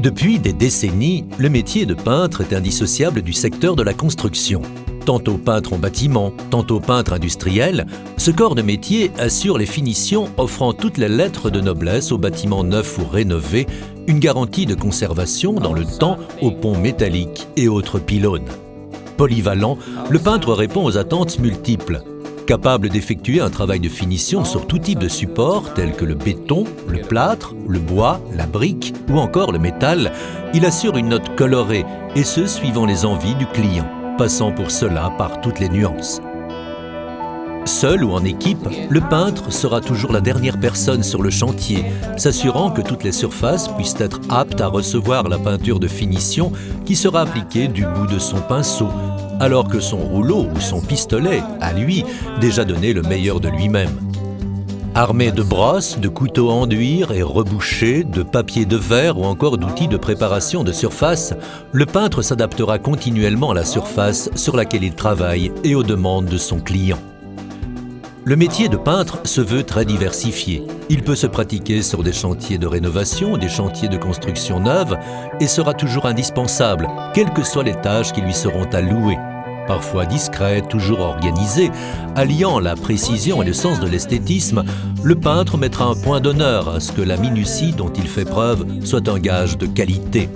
Depuis des décennies, le métier de peintre est indissociable du secteur de la construction. Tantôt peintre en bâtiment, tantôt peintre industriel, ce corps de métier assure les finitions offrant toutes les lettres de noblesse aux bâtiments neufs ou rénovés, une garantie de conservation dans le temps aux ponts métalliques et autres pylônes. Polyvalent, le peintre répond aux attentes multiples. Capable d'effectuer un travail de finition sur tout type de support tels que le béton, le plâtre, le bois, la brique ou encore le métal, il assure une note colorée et ce suivant les envies du client, passant pour cela par toutes les nuances. Seul ou en équipe, le peintre sera toujours la dernière personne sur le chantier, s'assurant que toutes les surfaces puissent être aptes à recevoir la peinture de finition qui sera appliquée du bout de son pinceau, alors que son rouleau ou son pistolet, à lui, déjà donné le meilleur de lui-même. Armé de brosses, de couteaux à enduire et rebouchés, de papier de verre ou encore d'outils de préparation de surface, le peintre s'adaptera continuellement à la surface sur laquelle il travaille et aux demandes de son client. Le métier de peintre se veut très diversifié. Il peut se pratiquer sur des chantiers de rénovation, des chantiers de construction neuve et sera toujours indispensable, quelles que soient les tâches qui lui seront allouées. Parfois discret, toujours organisé, alliant la précision et le sens de l'esthétisme, le peintre mettra un point d'honneur à ce que la minutie dont il fait preuve soit un gage de qualité.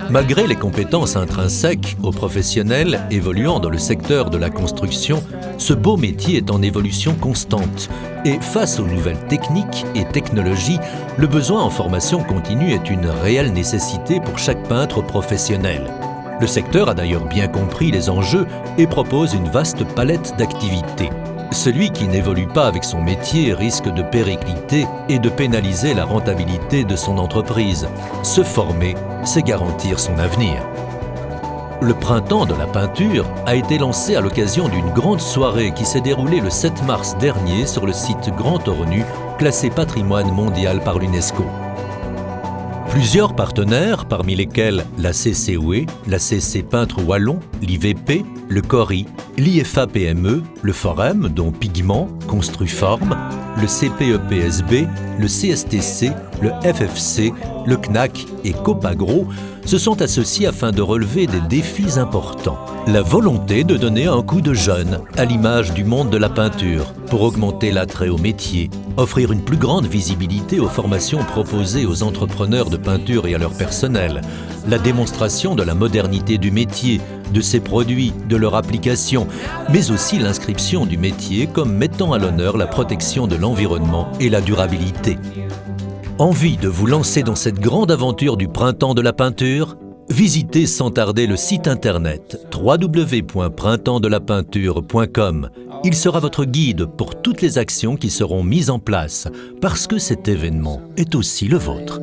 Malgré les compétences intrinsèques aux professionnels évoluant dans le secteur de la construction, ce beau métier est en évolution constante et face aux nouvelles techniques et technologies, le besoin en formation continue est une réelle nécessité pour chaque peintre professionnel. Le secteur a d'ailleurs bien compris les enjeux et propose une vaste palette d'activités. Celui qui n'évolue pas avec son métier risque de péricliter et de pénaliser la rentabilité de son entreprise. Se former, c'est garantir son avenir. Le printemps de la peinture a été lancé à l'occasion d'une grande soirée qui s'est déroulée le 7 mars dernier sur le site Grand Ornu, classé patrimoine mondial par l'UNESCO. Plusieurs partenaires, parmi lesquels la CCOE, la CC Peintre Wallon, l'IVP, le CORI, l'IFA PME, le Forum, dont Pigment, Construform, le CPEPSB, le CSTC, le FFC, le CNAC et Copagro se sont associés afin de relever des défis importants. La volonté de donner un coup de jeune à l'image du monde de la peinture pour augmenter l'attrait au métier, offrir une plus grande visibilité aux formations proposées aux entrepreneurs de peinture et à leur personnel, la démonstration de la modernité du métier, de ses produits, de leur application, mais aussi l'inscription du métier comme mettant à l'honneur la protection de l'environnement et la durabilité. Envie de vous lancer dans cette grande aventure du printemps de la peinture ? Visitez sans tarder le site internet www.printemps-de-la-peinture.com. Il sera votre guide pour toutes les actions qui seront mises en place, parce que cet événement est aussi le vôtre.